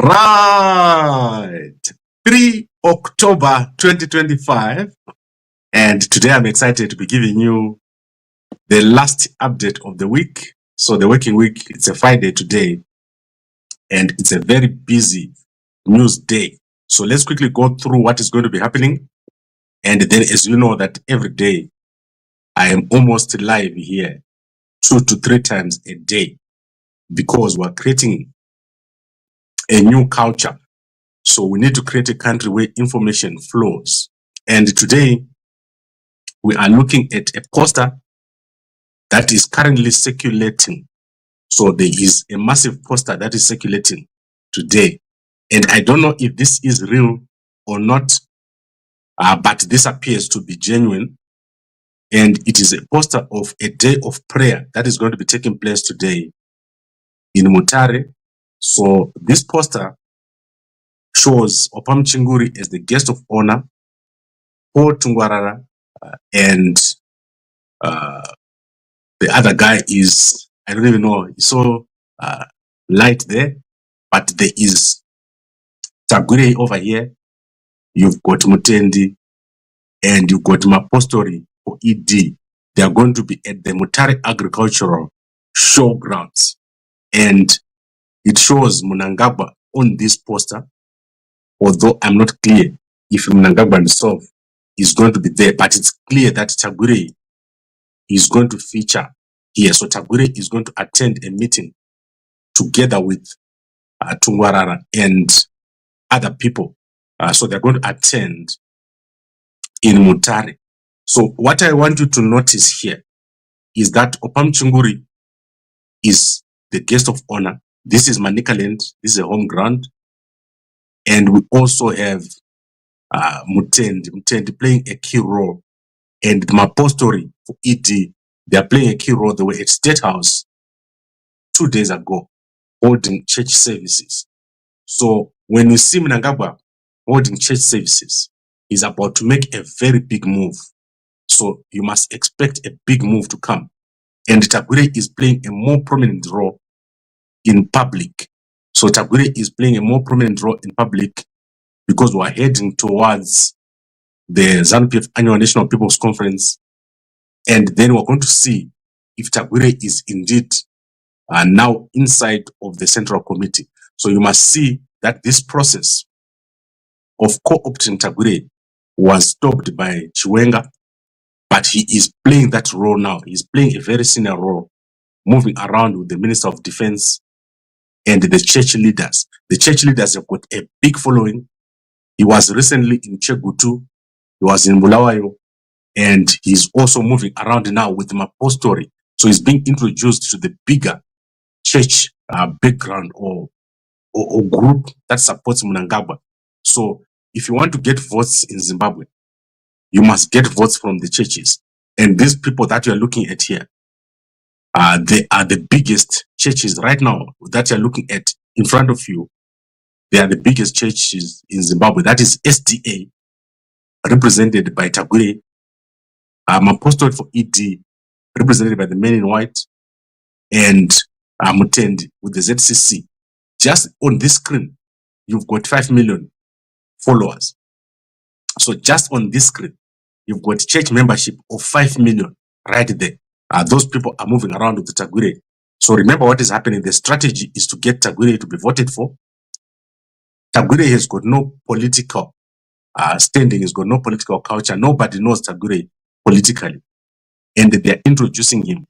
Right. 3 October 2025. And today I'm excited to be giving you the last update of the week. So the working week, it's a Friday today, and it's a very busy news day. So let's quickly go through what is going to be happening. And then, as you know, that every day I am almost live here 2 to 3 times a day because we're creating a new culture. So we need to create a country where information flows. And today we are looking at a poster that is currently circulating. So there is a massive poster that is circulating today. And I don't know if this is real or not, but this appears to be genuine. And it is a poster of a day of prayer that is going to be taking place today in Mutare. So this poster shows Opam Chinguri as the guest of honor, Paul Tungwarara, and the other guy is, I don't even know, he's so light there, but there is Tagwirei over here, you've got Mutendi, and you've got Mapostori for ED. They are going to be at the Mutare Agricultural Showgrounds. And it shows Mnangagwa on this poster, although I'm not clear if Mnangagwa himself is going to be there, but it's clear that Tagwirei is going to feature here. So Tagwirei is going to attend a meeting together with Tungwarara and other people. So they're going to attend in Mutare. So what I want you to notice here is that Opam Chinguri is the guest of honor. This is Manikaland. This is a home ground. And we also have Mutendi playing a key role. And Mapostori for ED, they are playing a key role. They were at State House 2 days ago holding church services. So when you see Mnangagwa holding church services, he's about to make a very big move. So you must expect a big move to come. And Tagwirei is playing a more prominent role in public. So Tagwirei is playing a more prominent role in public because we're heading towards the ZANU-PF Annual National People's Conference. And then we're going to see if Tagwirei is indeed now inside of the Central Committee. So you must see that this process of co-opting Tagwirei was stopped by Chiwenga, but he is playing that role now. He's playing a very senior role, moving around with the Minister of Defense and the church leaders. The church leaders have got a big following. He was recently in Chegutu, he was in Bulawayo, and he's also moving around now with Mapostori. So he's being introduced to the bigger church background or group that supports Mnangagwa. So if you want to get votes in Zimbabwe, you must get votes from the churches. And these people that you're looking at here, they are the biggest churches right now that you're looking at in front of you. They are the biggest churches in Zimbabwe. That is SDA, represented by Tagwirei, Mapostori for ED, represented by the men in white, and Mutendi with the ZCC. Just on this screen, you've got 5 million followers. So just on this screen, you've got church membership of 5 million right there. Those people are moving around with the Tagwirei. So remember what is happening. The strategy is to get Tagwirei to be voted for. Tagwirei has got no political standing, has got no political culture. Nobody knows Tagwirei politically. And they're introducing him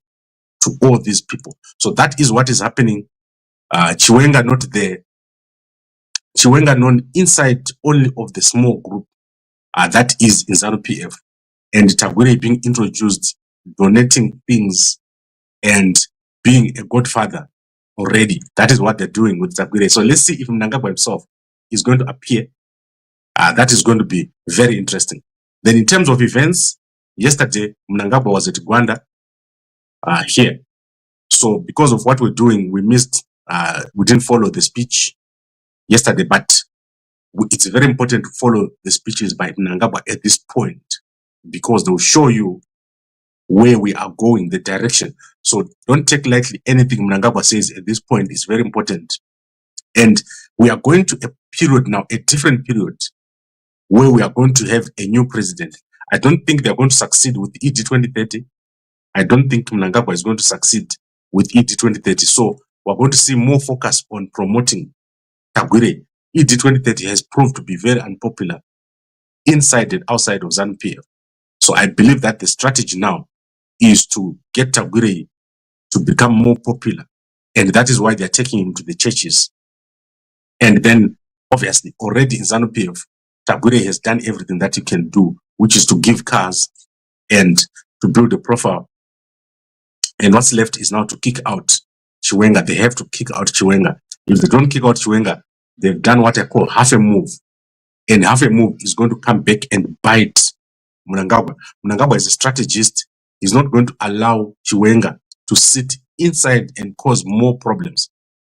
to all these people. So that is what is happening. Chiwenga not there. Chiwenga known inside only of the small group that is in ZANU-PF. And Tagwirei being introduced, donating things and being a godfather already. That is what they're doing with Tagwirei. So let's see if Mnangagwa himself is going to appear. That is going to be very interesting. Then in terms of events, yesterday Mnangagwa was at Gwanda here. So because of what we're doing, we missed, we didn't follow the speech yesterday, but it's very important to follow the speeches by Mnangagwa at this point because they'll show you where we are going, the direction. So don't take lightly anything Mnangagwa says at this point. It's very important And we are going to a period now, a different period, where we are going to have a new president. I don't think they're going to succeed with ED 2030. I don't think Mnangagwa is going to succeed with ED 2030. So we're going to see more focus on promoting Tagwirei. ED 2030 has proved to be very unpopular inside and outside of ZANU-PF. So I believe that the strategy now is to get Tagwirei to become more popular. And that is why they're taking him to the churches. And then, obviously, already in ZANU-PF, Tagwirei has done everything that he can do, which is to give cars and to build a profile. And what's left is now to kick out Chiwenga. They have to kick out Chiwenga. If they don't kick out Chiwenga, they've done what I call half a move. And half a move is going to come back and bite Mnangagwa. Mnangagwa is a strategist. He's not going to allow Chiwenga to sit inside and cause more problems.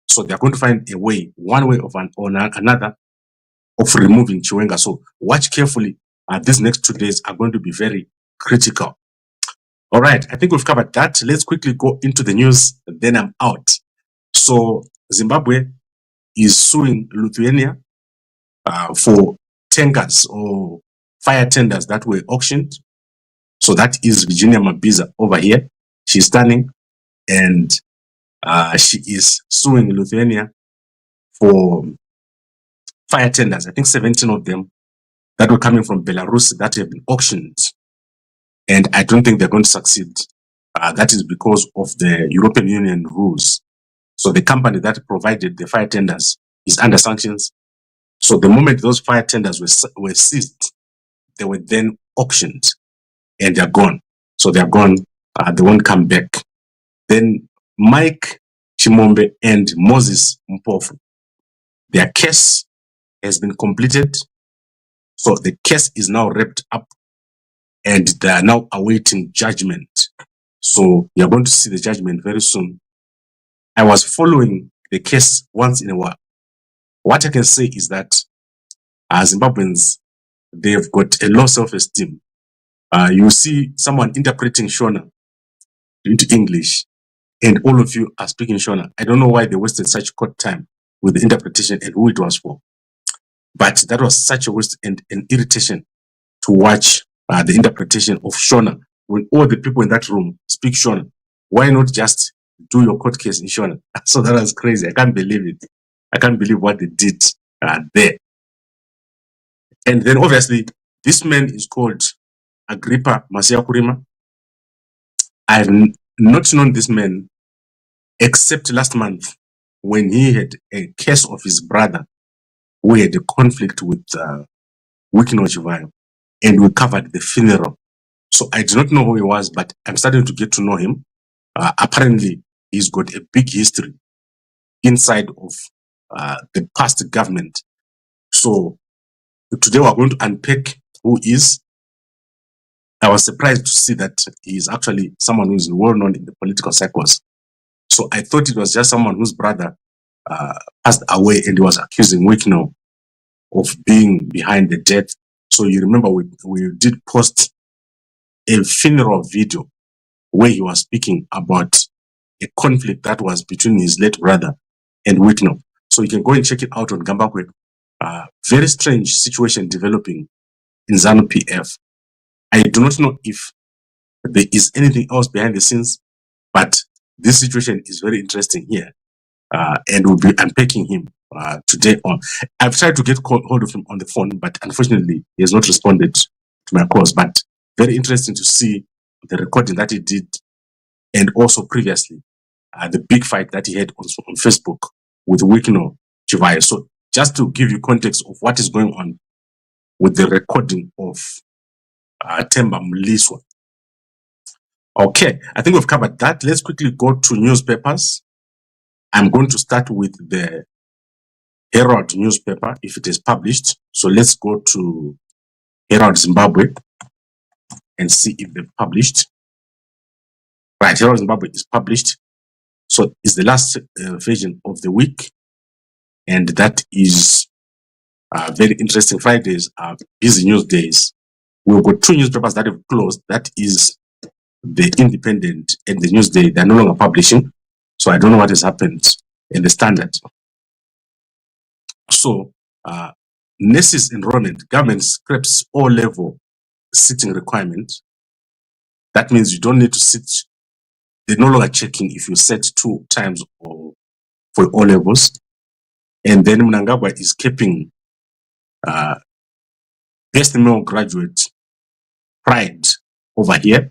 So they're going to find a way, one way or another, of removing Chiwenga. So watch carefully. These next 2 days are going to be very critical. All right, I think we've covered that. Let's quickly go into the news, then I'm out. So Zimbabwe is suing Luthiania for tankers or fire tenders that were auctioned. So that is Virginia Mabiza over here. She's standing, and she is suing Luthiania for fire tenders. I think 17 of them that were coming from Belarus that have been auctioned. And I don't think they're going to succeed. That is because of the European Union rules. So the company that provided the fire tenders is under sanctions. So the moment those fire tenders were seized, they were then auctioned and they're gone. So they're gone. They won't come back. Then Mike Chimombe and Moses Mpofu, their case has been completed. So the case is now wrapped up and they are now awaiting judgment. So you're going to see the judgment very soon. I was following the case once in a while. What I can say is that Zimbabweans, they've got a low self-esteem. You see someone interpreting Shona into English, and all of you are speaking Shona. I don't know why they wasted such court time with the interpretation and who it was for. But that was such a waste and an irritation to watch the interpretation of Shona when all the people in that room speak Shona. Why not just do your court case in Shona? So that was crazy. I can't believe it. I can't believe what they did there. And then obviously, this man is called Agrippa Masiakurima. I've not known this man except last month when he had a case of his brother who had a conflict with Wikino Chivayo, and we covered the funeral. So I do not know who he was, but I'm starting to get to know him. Apparently, he's got a big history inside of the past government. So today we're going to unpack who he is. I was surprised to see that he is actually someone who is well known in the political circles. So I thought it was just someone whose brother passed away and he was accusing Wikino of being behind the death. So you remember we did post a funeral video where he was speaking about a conflict that was between his late brother and Wikino. So you can go and check it out on Gambakwe. Very strange situation developing in ZANU-PF. I do not know if there is anything else behind the scenes, but this situation is very interesting here. And we'll be unpacking him today on. I've tried to get hold of him on the phone, but unfortunately, he has not responded to my calls. But very interesting to see the recording that he did, and also previously, the big fight that he had also on Facebook with Wikino Chivayo. So just to give you context of what is going on with the recording of Themba Mliswa. Okay, I think we've covered that. Let's quickly go to newspapers. I'm going to start with the Herald newspaper, if it is published. So let's go to Herald Zimbabwe and see if they've published. Right, Herald Zimbabwe is published. So it's the last version of the week. And that is very interesting. Fridays are busy news days. We've got two newspapers that have closed. That is the Independent and the Newsday. They're no longer publishing. So I don't know what has happened in the Standard. So, nurses enrollment, government scraps all level sitting requirement. That means you don't need to sit. They're no longer checking if you set 2 times or for all levels. And then Mnangagwa is keeping best male graduate pride over here.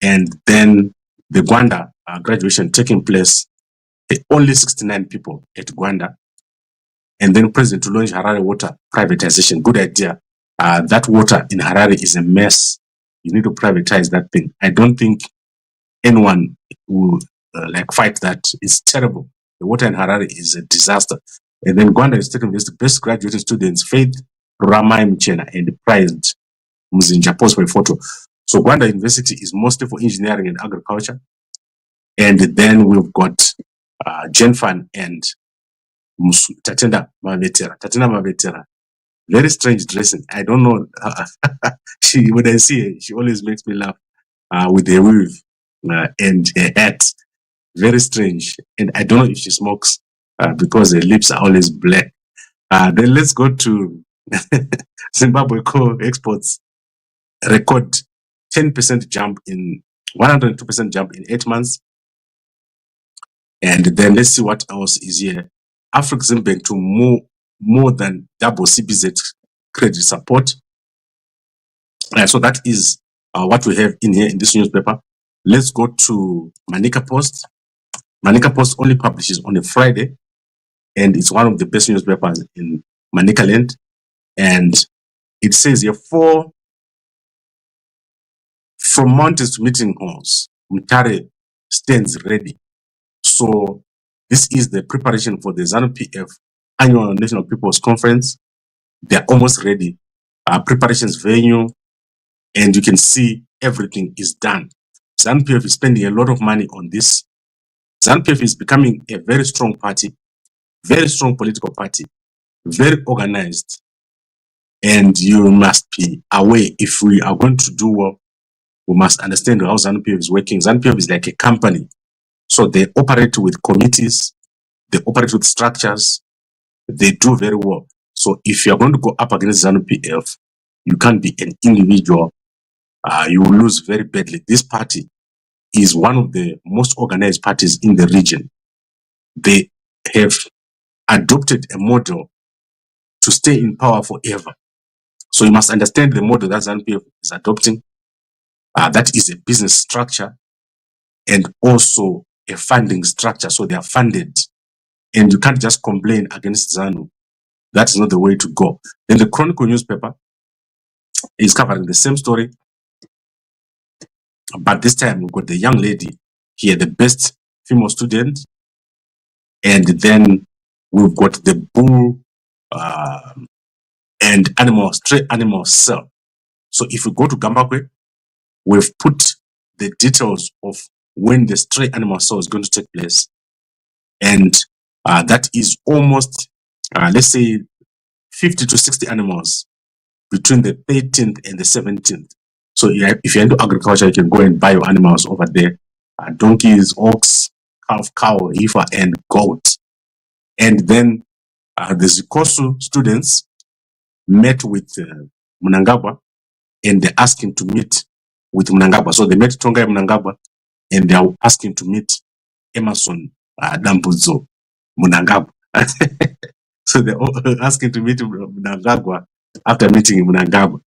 And then the Gwanda graduation taking place, only 69 people at Gwanda. And then President to launch Harare water privatization. Good idea. That water in Harare is a mess. You need to privatize that thing. I don't think anyone will like fight that. It's terrible. The water in Harare is a disaster. And then Gwanda is taking this, the best graduated students, Faith Ramai Mchena and prized Mzinja post by photo. So Gwanda University is mostly for engineering and agriculture. And then we've got Genfan and Tatenda Mavetera. Very strange dressing. I don't know. When I see her, she always makes me laugh with the weave and her hat. Very strange. And I don't know if she smokes because her lips are always black. Then let's go to Zimbabwe coal exports. Record 10% jump in 102% jump in 8 months. And then let's see what else is here. Afreximbank to more than double CBZ credit support. So that is what we have in here in this newspaper. Let's go to Manica Post. Manica Post only publishes on a Friday, and it's one of the best newspapers in Manica land. And it says here, from mountains to meeting halls, Mutare stands ready. So this is the preparation for the ZANU-PF Annual National People's Conference. They're almost ready. Preparations venue, and you can see everything is done. ZANU-PF is spending a lot of money on this. ZANU-PF is becoming a very strong party, very strong political party, very organized. And you must be aware, if we are going to do well, we must understand how ZANU-PF is working. ZANU-PF is like a company. So they operate with committees, they operate with structures, they do very well. So if you're going to go up against ZANU-PF, you can't be an individual. You will lose very badly. This party is one of the most organized parties in the region. They have adopted a model to stay in power forever. So you must understand the model that ZANU-PF is adopting. That is a business structure and also a funding structure. So they are funded. And you can't just complain against ZANU. That is not the way to go. Then the Chronicle newspaper is covering the same story. But this time we've got the young lady here, the best female student. And then we've got the bull and stray animal cell. So if we go to Gambakwe, we've put the details of when the stray animal cell is going to take place. And that is almost, let's say, 50 to 60 animals between the 13th and the 17th. So if you're into agriculture, you can go and buy your animals over there. Donkeys, ox, calf, cow, heifer, and goat. And then the ZICOSU students met with Mnangagwa, and they're asking to meet with Mnangagwa. So they met Tongai Mnangagwa, and they're asking to meet Emerson Dambudzo Mnangagwa. So they're asking to meet Mnangagwa after meeting Mnangagwa.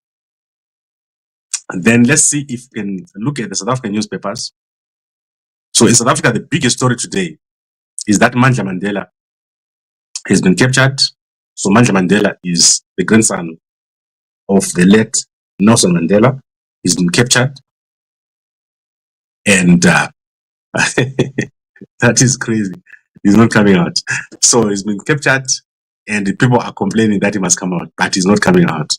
And then let's see if we can look at the South African newspapers. So in South Africa, the biggest story today is that Mandla Mandela has been captured. So Mandla Mandela is the grandson of the late Nelson Mandela. He's been captured. And that is crazy. He's not coming out. So he's been captured, and the people are complaining that he must come out, but he's not coming out.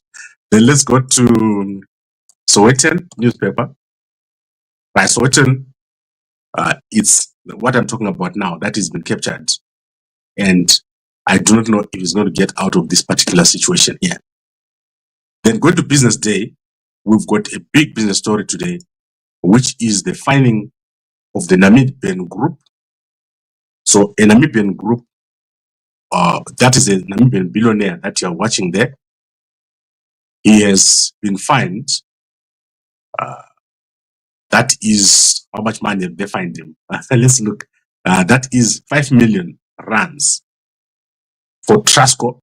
Then let's go to Sowetan newspaper. By Sowetan, it's what I'm talking about now, that has been captured. And I do not know if he's going to get out of this particular situation here. Then going to Business Day, we've got a big business story today, which is the finding of the Namibian group. So a Namibian group that is a Namibian billionaire that you are watching there. He has been fined. That is how much money they fined him. Let's look. That is 5 million rands for Trasco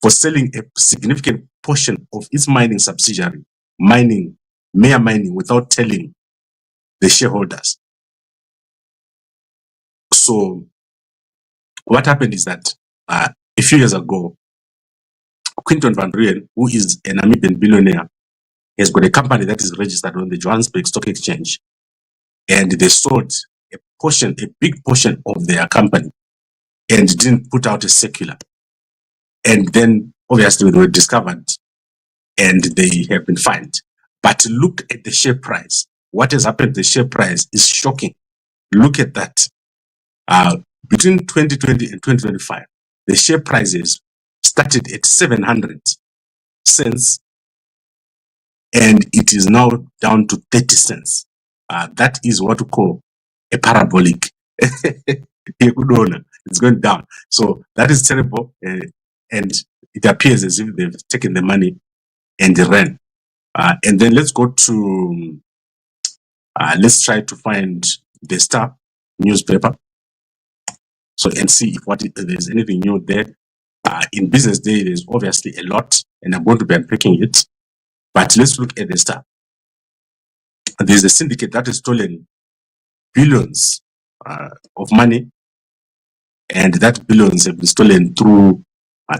for selling a significant portion of its mining subsidiary, Mea Mining, without telling the shareholders. So what happened is that a few years ago, Quinton van Rooyen, who is a Namibian billionaire, has got a company that is registered on the Johannesburg Stock Exchange, and they sold a big portion of their company, and didn't put out a circular. And then obviously they were discovered and they have been fined. But look at the share price. What has happened to the share price is shocking. Look at that. Between 2020 and 2025, the share prices started at 700 cents and it is now down to 30 cents. That is what we call a parabolic. It's going down. So that is terrible. And it appears as if they've taken the money and they ran. And then let's go to, let's try to find the Star newspaper. So, and see if there's anything new there. In Business Day, there's obviously a lot, and I'm going to be unpacking it. But let's look at the Star. There's a syndicate that has stolen billions of money, and that billions have been stolen through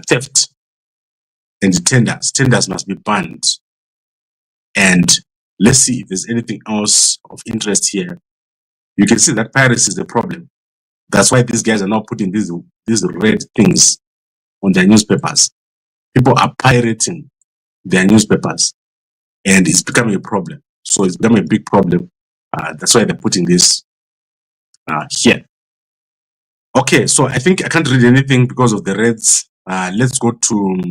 theft and tenders. Tenders must be banned. And let's see if there's anything else of interest here. You can see that piracy is the problem. That's why these guys are now putting these red things on their newspapers. People are pirating their newspapers, and it's becoming a problem. So it's becoming a big problem. That's why they're putting this here. Okay, so I think I can't read anything because of the reds. Let's go to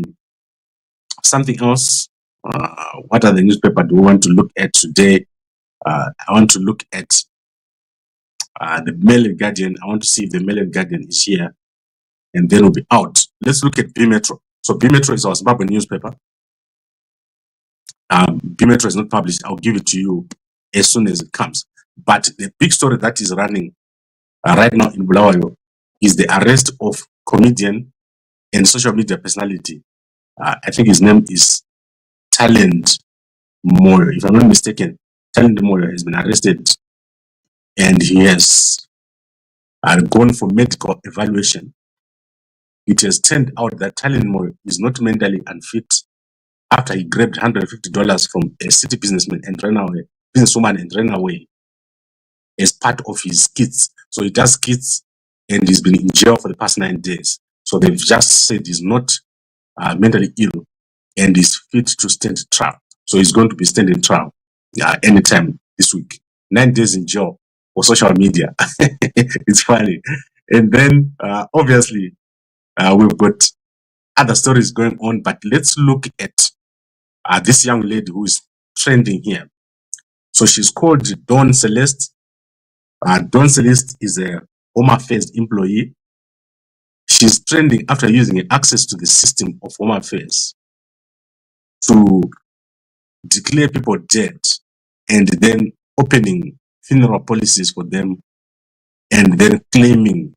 something else. What are the newspaper do we want to look at today? I want to look at the Mail and Guardian. I want to see if the Mail and Guardian is here, and then we'll be out. Let's look at B Metro. So B Metro is our Zimbabwe newspaper. B Metro is not published. I'll give it to you as soon as it comes. But the big story that is running right now in Bulawayo is the arrest of comedian and social media personality. I think his name is Talent Moyo. If I'm not mistaken, Talent Moyo has been arrested, and he has gone for medical evaluation. It has turned out that Talent Moyo is not mentally unfit after he grabbed $150 from a city businesswoman and ran away as part of his skits. So he does skits, and he's been in jail for the past 9 days. So they've just said he's not mentally ill and is fit to stand trial. So he's going to be standing trial anytime this week. 9 days in jail for social media. It's funny. And then obviously we've got other stories going on, but let's look at this young lady who is trending here. So she's called Dawn Celeste. Dawn Celeste is a Home Affairs employee. She's trending after using access to the system of Home Affairs to declare people dead and then opening funeral policies for them and then claiming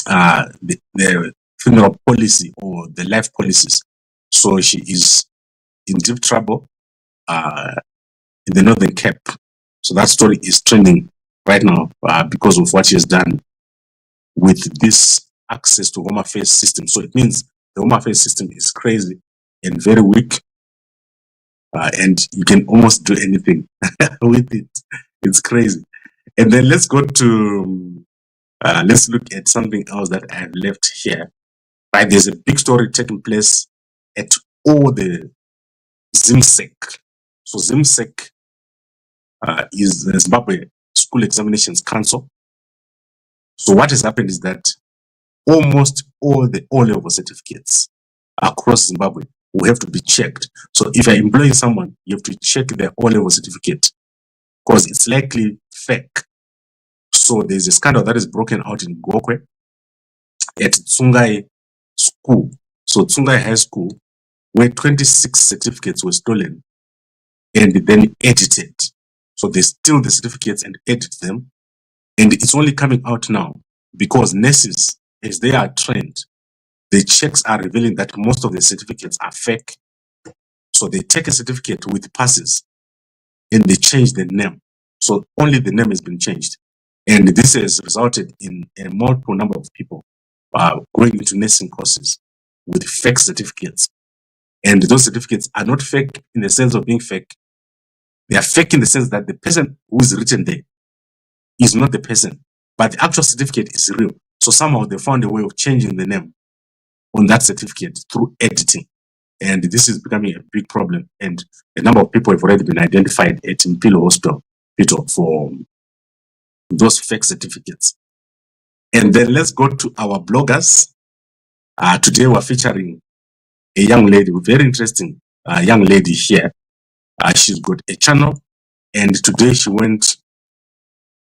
the funeral policy or the life policies. So she is in deep trouble in the Northern Cape. So that story is trending right now because of what she has done with this access to Home Affairs system. So it means the Home Affairs system is crazy and very weak, and you can almost do anything with it. It's crazy. And then let's go to let's look at something else that I have left here. Right, there's a big story taking place at all the ZIMSEC. So ZIMSEC is the Zimbabwe School Examinations Council. So what has happened is that almost all the O-level certificates across Zimbabwe will have to be checked. So if you're employing someone, you have to check their O-level certificate because it's likely fake. So there's a scandal that is broken out in Gambakwe, at Tsungai School. So Tsungai High School, where 26 certificates were stolen and then edited. So they steal the certificates and edit them. And it's only coming out now because nurses, as they are trained, the checks are revealing that most of the certificates are fake. So they take a certificate with passes and they change the name. So only the name has been changed. And this has resulted in a multiple number of people going into nursing courses with fake certificates. And those certificates are not fake in the sense of being fake. They are fake in the sense that the person who is written there is not the person, but the actual certificate is real. So somehow they found a way of changing the name on that certificate through editing. And this is becoming a big problem. And a number of people have already been identified at Mpilo Hospital for those fake certificates. And then let's go to our bloggers. Today we're featuring a young lady, very interesting young lady here. She's got a channel, and today she went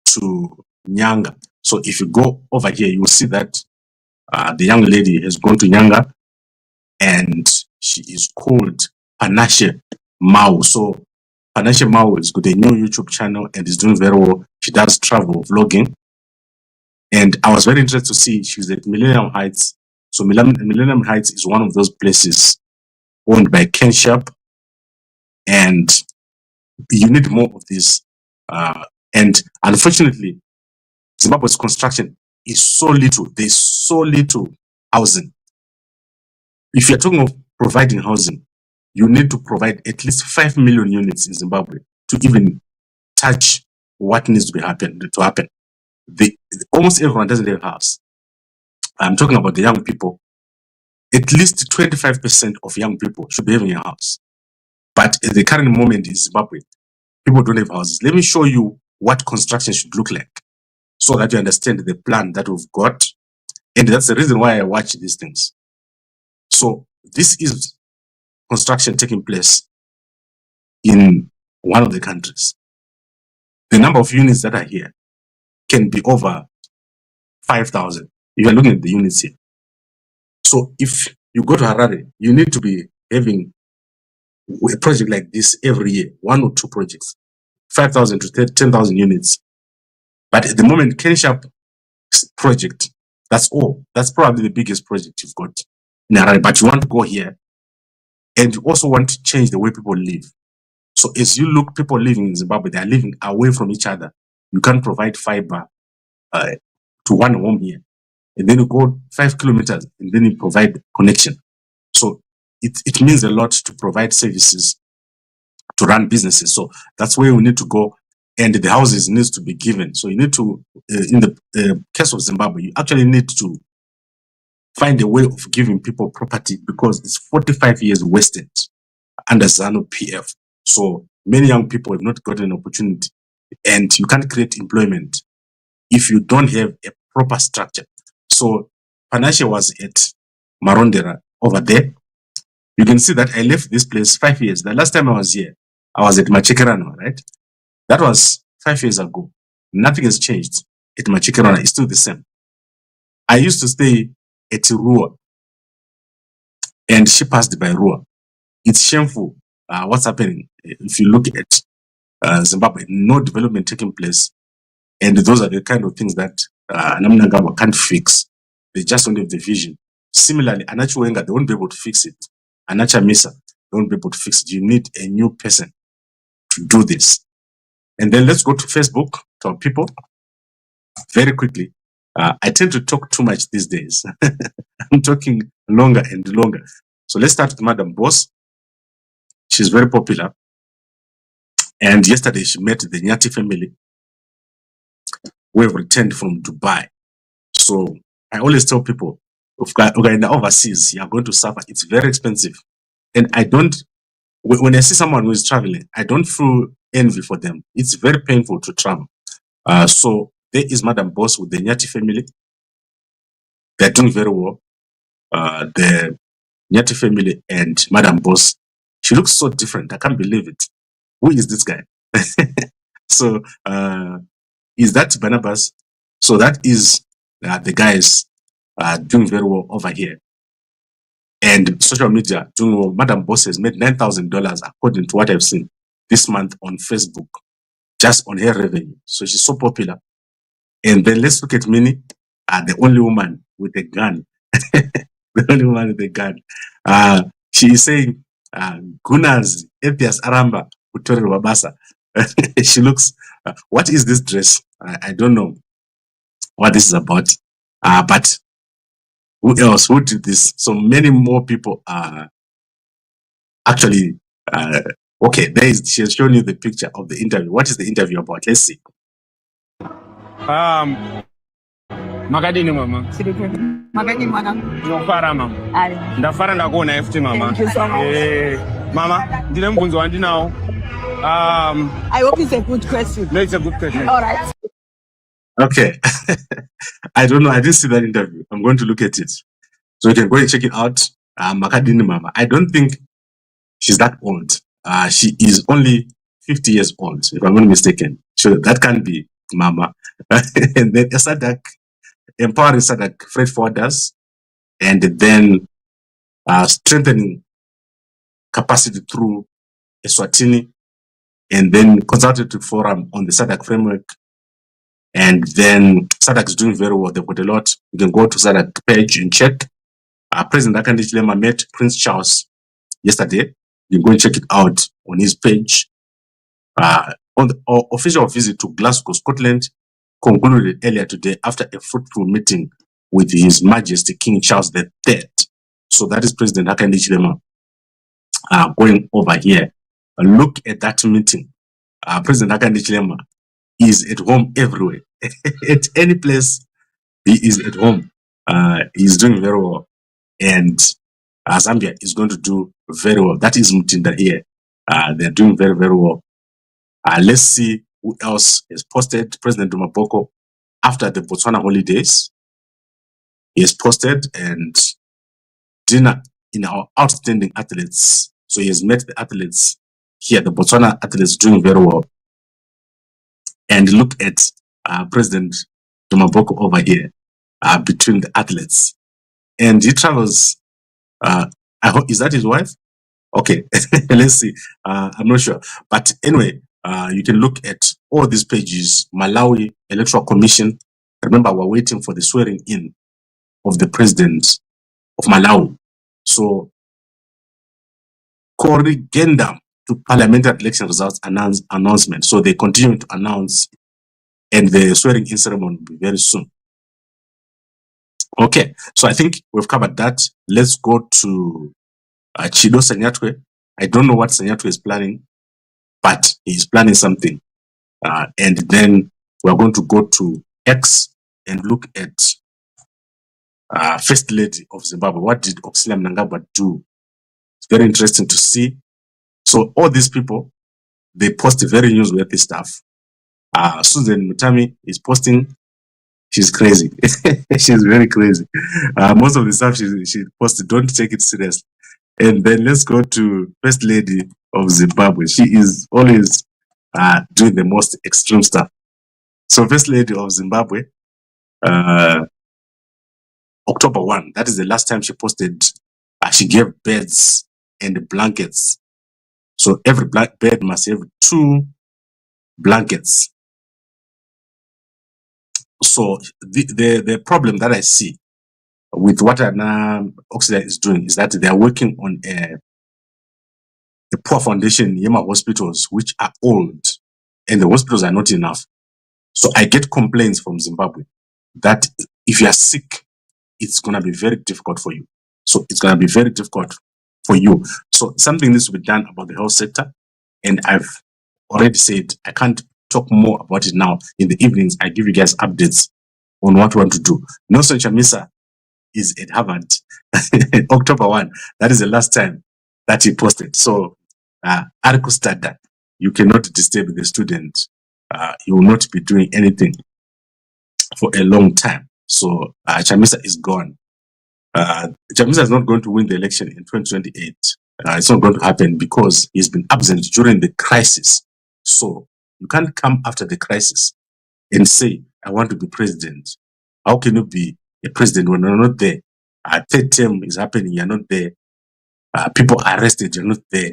to Nyanga. So if you go over here, you will see that the young lady has gone to Nyanga, and she is called Panashe Mau. So Panashe Mau has got a new YouTube channel and is doing very well. She does travel vlogging. And I was very interested to see she's at Millennium Heights. So Millennium Heights is one of those places owned by Ken Sharp. And you need more of this. And unfortunately, Zimbabwe's construction is so little. There's so little housing. If you're talking of providing housing, you need to provide at least 5 million units in Zimbabwe to even touch what needs to happen. Almost everyone doesn't have a house. I'm talking about the young people. At least 25% of young people should be having a house. But at the current moment in Zimbabwe, people don't have houses. Let me show you what construction should look like so that you understand the plan that we've got. And that's the reason why I watch these things. So this is construction taking place in one of the countries. The number of units that are here can be over 5,000. You are looking at the units here. So if you go to Harare, you need to be having a project like this every year, 1 or 2 projects, 5,000 to 10,000 units. But at the moment, Ken Sharp project, that's all. That's probably the biggest project you've got in Harare. But you want to go here, and you also want to change the way people live. So as you look, people living in Zimbabwe, they are living away from each other. You can't provide fiber to one home here. And then you go 5 kilometers and then you provide connection. So it means a lot to provide services, to run businesses. So that's where we need to go. And the houses needs to be given. So you need to, in the case of Zimbabwe, you actually need to find a way of giving people property because it's 45 years wasted under ZANU-PF. So many young people have not gotten an opportunity, and you can't create employment if you don't have a proper structure. So Panashe was at Marondera over there. You can see that I left this place 5 years. The last time I was here, I was at Machekerano, right? That was 5 years ago. Nothing has changed at Machekerano. It's still the same. I used to stay at Rua, and she passed by Rua. It's shameful what's happening. If you look at Zimbabwe, no development taking place. And those are the kind of things that Mnangagwa can't fix. They just don't have the vision. Similarly, Anacho Wenga, they won't be able to fix it. Anacha Misa, they won't be able to fix it. You need a new person to do this. And then let's go to Facebook, to our people, very quickly. I tend to talk too much these days. I'm talking longer and longer. So let's start with Madam Boss. She's very popular. And yesterday she met the Nyati family who have returned from Dubai. So I always tell people, if you're in the overseas, you're going to suffer. It's very expensive. And I don't, when I see someone who is traveling, I don't feel envy for them. It's very painful to travel. So there is Madam Boss with the Nyati family. They're doing very well. The Nyati family and Madam Boss, she looks so different. I can't believe it. Who is this guy? So is that Barnabas? So that is the guys doing very well over here. And social media doing well. Madam Boss has made $9,000 according to what I've seen this month on Facebook, just on her revenue. So she's so popular. And then let's look at Minnie, the only woman with a gun. The only woman with a gun. She is saying, Gunas, Ethias Aramba, Mutare Wabasa. She looks, what is this dress? I don't know what this is about. But who else? Who did this? So many more people are actually, okay, she has shown you the picture of the interview. What is the interview about? Let's see. Makadini mama. Makadini mama. Ndofara mama. Ndafara ndakuona FT mama. Mama, ndine mbunzo wandinawo. I hope it's a good question. No, it's a good question. All right. Okay. I don't know. I didn't see that interview. I'm going to look at it. So you can go and check it out. Makadini mama. I don't think she's that old. She is only 50 years old, if I'm not mistaken. So that can't be mama. And then Sadak, empowering Sadak freight forwarders, and then strengthening capacity through Eswatini, and then consultative forum on the SADC framework. And then SADC is doing very well. They've got a lot. You can go to SADC page and check. President Akandi Chilema met Prince Charles yesterday. You can go and check it out on his page. On the official visit to Glasgow, Scotland, concluded earlier today after a fruitful meeting with His Majesty King Charles III. So that is President Akandi Chilema going over here. Look at that meeting. President Akandi Chilema is at home everywhere. At any place, he is at home. He's doing very well. And Zambia is going to do very well. That is Mutinda here. They're doing very, very well. Let's see who else has posted. President Dumaboko, after the Botswana holidays, he has posted, and dinner in our outstanding athletes. So he has met the athletes here. The Botswana athletes doing very well. And look at President Dumaboko over here between the athletes. And he travels, I hope, is that his wife? Okay, let's see. I'm not sure. But anyway, you can look at all these pages. Malawi Electoral Commission. Remember, we're waiting for the swearing in of the president of Malawi. So, corrigendum to parliamentary election results announcement. So they continue to announce, and the swearing in ceremony will be very soon. Okay, so I think we've covered that. Let's go to Chido Sanyatwe. I don't know what Sanyatwe is planning, but he's planning something. And then we're going to go to X and look at First Lady of Zimbabwe. What did Mnangagwa do? It's very interesting to see. So all these people, they post very newsworthy stuff. Susan Mutami is posting. She's crazy. She's very crazy. Most of the stuff she posted, don't take it seriously. And then let's go to First Lady of Zimbabwe. She is always doing the most extreme stuff. So First Lady of Zimbabwe, October 1, that is the last time she posted. She gave beds and blankets. So every black bed must have 2 blankets. So the problem that I see with what Oxley is doing is that they are working on a poor foundation in Yema hospitals, which are old, and the hospitals are not enough. So I get complaints from Zimbabwe that if you are sick, it's going to be very difficult for you. So it's going to be very difficult for you. So something needs to be done about the health sector. And I've already said I can't talk more about it now. In the evenings, I give you guys updates on what we want to do. Nelson Chamisa is at Harvard. October 1. That is the last time that he posted. So, article starter, you cannot disturb the student. He will not be doing anything for a long time. So, Chamisa is gone. Chamisa is not going to win the election in 2028. It's not going to happen because he's been absent during the crisis. So, you can't come after the crisis and say, I want to be president. How can you be a president when you're not there. Third term is happening, you're not there. People are arrested, you're not there.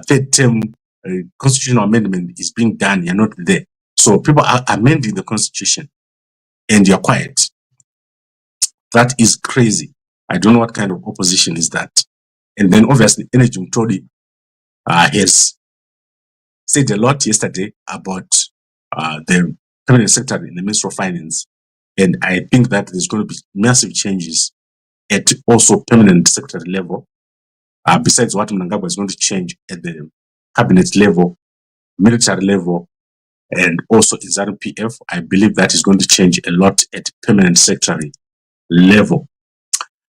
Third term constitutional amendment is being done, you're not there. So people are amending the constitution and you're quiet. That is crazy. I don't know what kind of opposition is that. And then obviously Energy Mutoli has said a lot yesterday about the permanent secretary in the Ministry of Finance. And I think that there's going to be massive changes at also permanent secretary level. Besides what Mnangagwa is going to change at the cabinet level, military level, and also in ZANU-PF, I believe that is going to change a lot at permanent secretary level.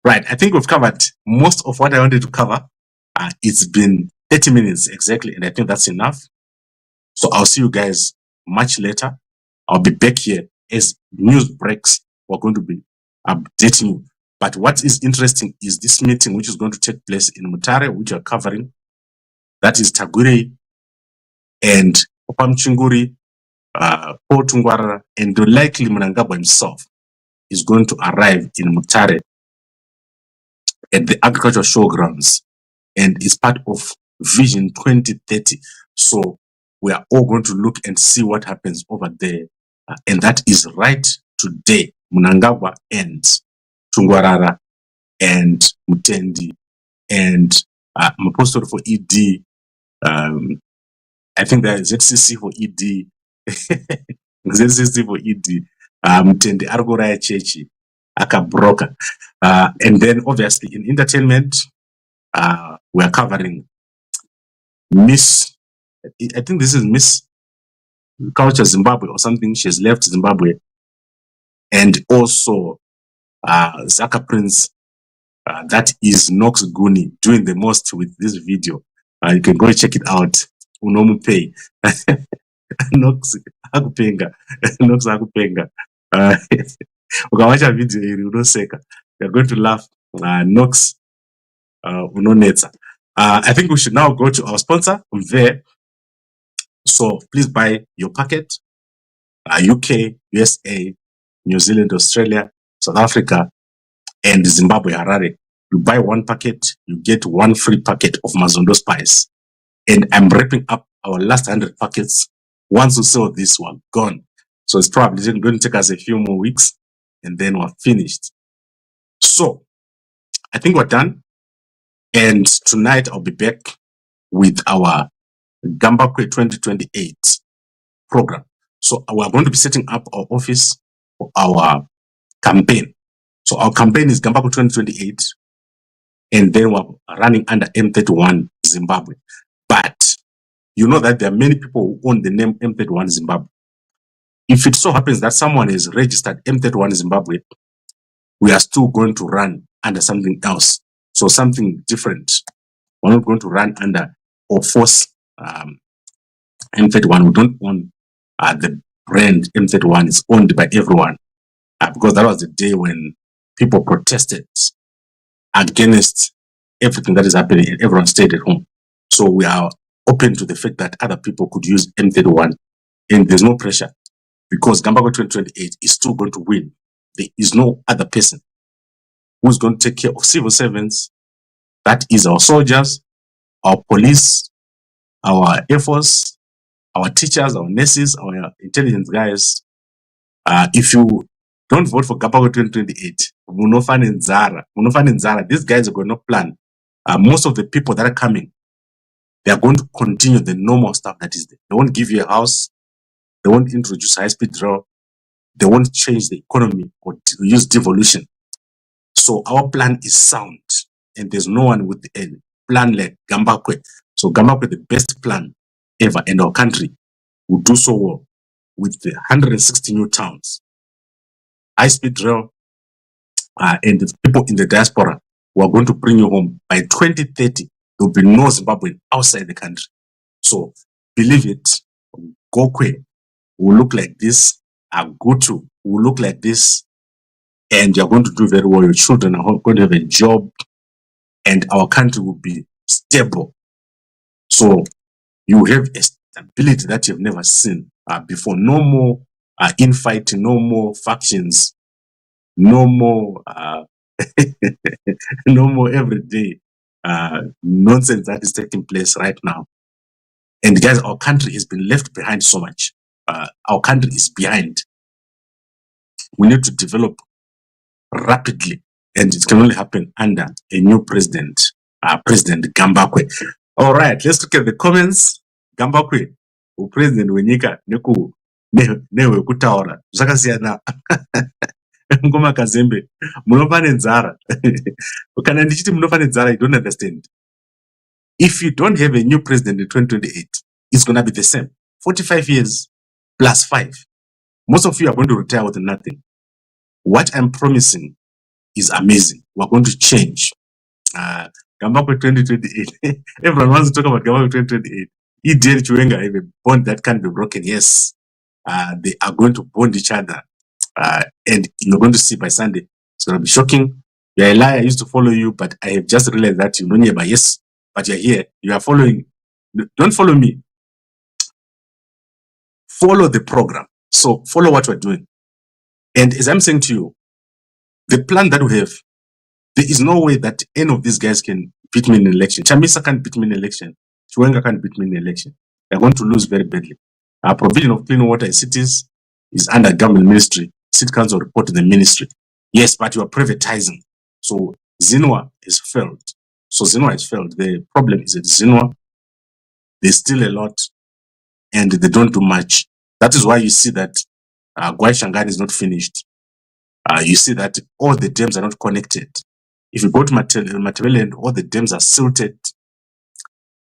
Right, I think we've covered most of what I wanted to cover. It's been 30 minutes exactly, and I think that's enough. So I'll see you guys much later. I'll be back here as news breaks. We're going to be updating you. But what is interesting is this meeting which is going to take place in Mutare, which are covering. That is Tagwirei and Opamchinguri, Paul Tungwarara, and likely Mnangagwa himself is going to arrive in Mutare at the Agricultural Showgrounds, and is part of Vision 2030. So we are all going to look and see what happens over there. And that is right today. Mnangagwa and Tungwarara and Mutendi and Mpofu for ED. I think that is ZCC for ED. ZCC for ED. Mutendi Argoraya Chechi. Akabroka. And then obviously in entertainment, we are covering Miss, I think this is Miss Culture Zimbabwe or something. She has left Zimbabwe. And also Zaka Prince, that is Nox Guni doing the most with this video. You can go check it out. Unomu pay. Nox Akupenga. Nox Akupenga. Ukawacha video iri unoseka. You're going to laugh. Nox Unonetsa. I think we should now go to our sponsor, Mve. So please buy your packet. UK, USA, New Zealand, Australia, South Africa, and Zimbabwe, Harare. You buy one packet, you get one free packet of Mazondo spice. And I'm wrapping up our last 100 packets. Once we sell this one, gone. So it's probably going to take us a few more weeks, and then we're finished. So I think we're done. And tonight I'll be back with our Gambakwe 2028 program. So we're going to be setting up our office for our campaign. So our campaign is Gambakwe 2028, and then we're running under M31 Zimbabwe. But you know that there are many people who own the name M31 Zimbabwe. If it so happens that someone is registered M31 Zimbabwe, we are still going to run under something else. So something different. We're not going to run under or force M31. We don't own the brand M31. It's owned by everyone. Because that was the day when people protested against everything that is happening and everyone stayed at home. So we are open to the fact that other people could use M31, and there's no pressure because Gambakwe 2028 is still going to win. There is no other person who's going to take care of civil servants. That is our soldiers, our police, our Air Force, our teachers, our nurses, our intelligence guys. If you don't vote for Gambakwe 2028, Munofan and Zara, these guys are going to plan. Most of the people that are coming, they are going to continue the normal stuff that is there. They won't give you a house. They won't introduce high-speed rail. They won't change the economy or use devolution. So our plan is sound, and there's no one with a plan like Gambakwe. So Gambakwe, the best plan ever in our country, will do so well with the 160 new towns, high-speed rail, and the people in the diaspora who are going to bring you home. By 2030, there will be no Zimbabwean outside the country. So believe it, Gokwe will look like this, Agutu will look like this, and you're going to do very well. Your children are going to have a job, and our country will be stable. So you have a stability that you've never seen before. No more infighting, no more factions, No more, no more everyday nonsense that is taking place right now. And guys, our country has been left behind so much. Our country is behind. We need to develop rapidly, and it can only happen under a new president, President Gambakwe. All right, let's look at the comments. Gambakwe, President Wenyika, newe kutaura zvakasiyana. Ngoma Kazembe, munofane nzara. Kana ndichiti munofane nzara, you don't understand. If you don't have a new president in 2028, it's going to be the same. 45 years plus 5. Most of you are going to retire with nothing. What I'm promising is amazing. We're going to change. Gambakwe 2028. Everyone wants to talk about Gambakwe 2028. EDL Chiwenga have a bond that can't be broken. Yes, they are going to bond each other. And you're going to see by Sunday. It's going to be shocking. You're a liar. I used to follow you, but I have just realized that you know nearby. Yes, but you're here. You are following. Don't follow me. Follow the program. So follow what we're doing. And as I'm saying to you, the plan that we have, there is no way that any of these guys can beat me in an election. Chamisa can't beat me in an election. Chiwenga can't beat me in an election. They're going to lose very badly. Our provision of clean water in cities is under government ministry. City council report to the ministry. Yes, but you are privatizing. So ZINUA has failed. So ZINUA has failed. The problem is that ZINUA, they steal a lot and they don't do much. That is why you see that Gwai Shangan is not finished. You see that all the dams are not connected. If you go to Matavele, all the dams are silted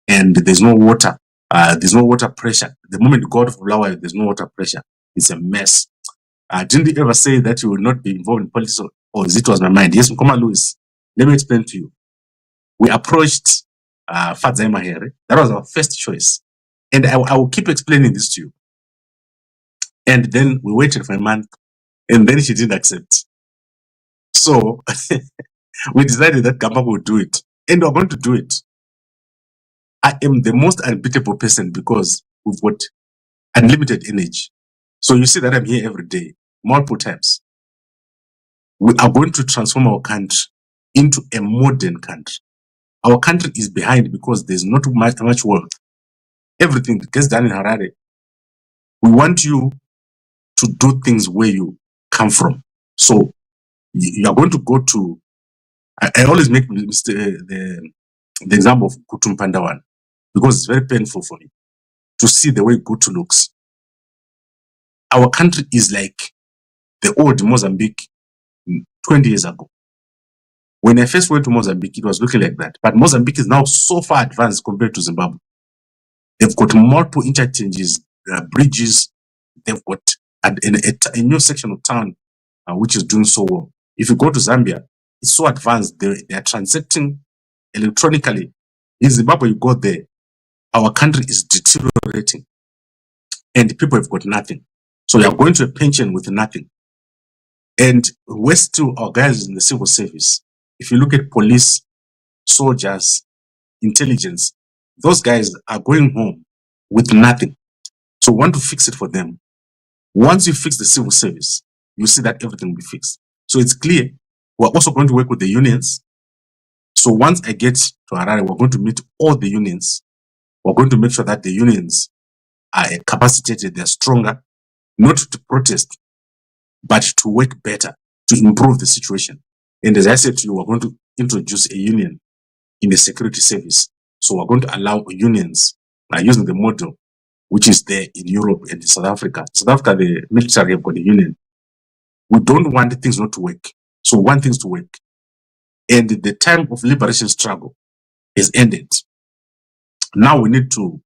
and there's no water. There's no water pressure. The moment you go out of Bulawayo, there's no water pressure. It's a mess. Didn't you ever say that you will not be involved in politics, or it was my mind? Yes, Mkoma Louis. Let me explain to you. We approached Kudzai Murombedzi. That was our first choice. And I will keep explaining this to you. And then we waited for a month, and then she didn't accept. So we decided that Gambakwe would do it. And we're going to do it. I am the most unbeatable person because we've got unlimited energy. So you see that I'm here every day, multiple times. We are going to transform our country into a modern country. Our country is behind because there's not much work. Everything gets done in Harare. We want you to do things where you come from. So you are going to go to, I always make the example of Kutumpandawan because it's very painful for me to see the way Kutu looks. Our country is like the old Mozambique 20 years ago. When I first went to Mozambique, it was looking like that. But Mozambique is now so far advanced compared to Zimbabwe. They've got multiple interchanges, bridges. They've got a new section of town which is doing so well. If you go to Zambia, it's so advanced. They are transacting electronically. In Zimbabwe, you go there, our country is deteriorating and people have got nothing. So you are going to a pension with nothing. And we're still our guys in the civil service. If you look at police, soldiers, intelligence, those guys are going home with nothing. So we want to fix it for them. Once you fix the civil service, you see that everything will be fixed. So it's clear. We're also going to work with the unions. So once I get to Harare, we're going to meet all the unions. We're going to make sure that the unions are capacitated, they're stronger, not to protest, but to work better, to improve the situation. And as I said to you, we're going to introduce a union in the security service. So we're going to allow unions using the model which is there in Europe and in South Africa. South Africa, the military have got a union. We don't want things not to work. So we want things to work. And the time of liberation struggle is ended. Now we need to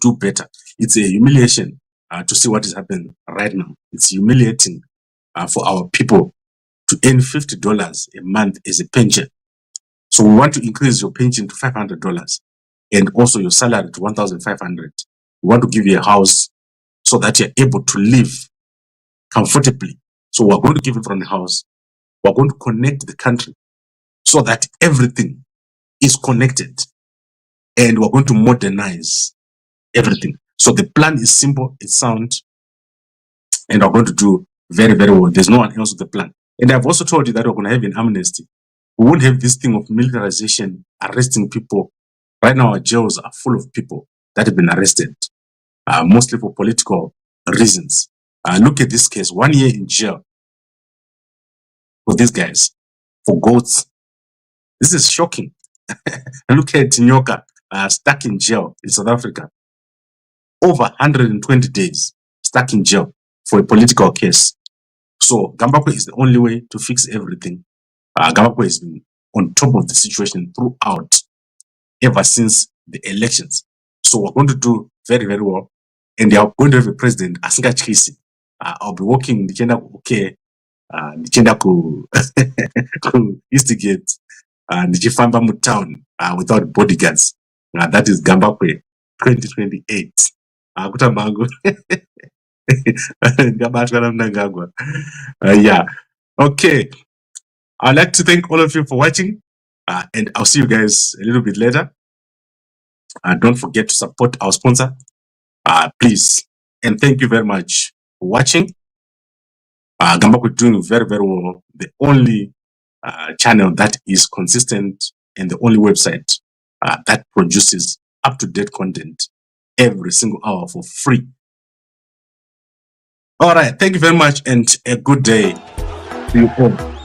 do better. It's a humiliation to see what is happening right now. It's humiliating for our people to earn $50 a month as a pension. So we want to increase your pension to $500 and also your salary to $1,500. We want to give you a house so that you're able to live comfortably. So we're going to give it from the house. We're going to connect the country so that everything is connected, and we're going to modernize everything. So the plan is simple, it's sound, and we're going to do very, very well. There's no one else with the plan. And I've also told you that we're going to have an amnesty. We won't have this thing of militarization, arresting people. Right now, our jails are full of people that have been arrested, mostly for political reasons. Look at this case, 1 year in jail for these guys, for goats. This is shocking. Look at Nyoka, stuck in jail in South Africa. Over 120 days stuck in jail for a political case. So Gambakwe is the only way to fix everything. Gambakwe has been on top of the situation throughout, ever since the elections. So we're going to do very, very well. And they are going to have a president, Asinga Chisi. I'll be working, okay, ku instigate Nichifamba Mutown without bodyguards. That is Gambakwe 2028. Kutamangu. Mnangagwa. Yeah. Okay. I'd like to thank all of you for watching. And I'll see you guys a little bit later. Don't forget to support our sponsor. Please. And thank you very much for watching. Gambakwe doing very, very well. The only channel that is consistent and the only website that produces up-to-date content every single hour for free. All right. Thank you very much and a good day to you all.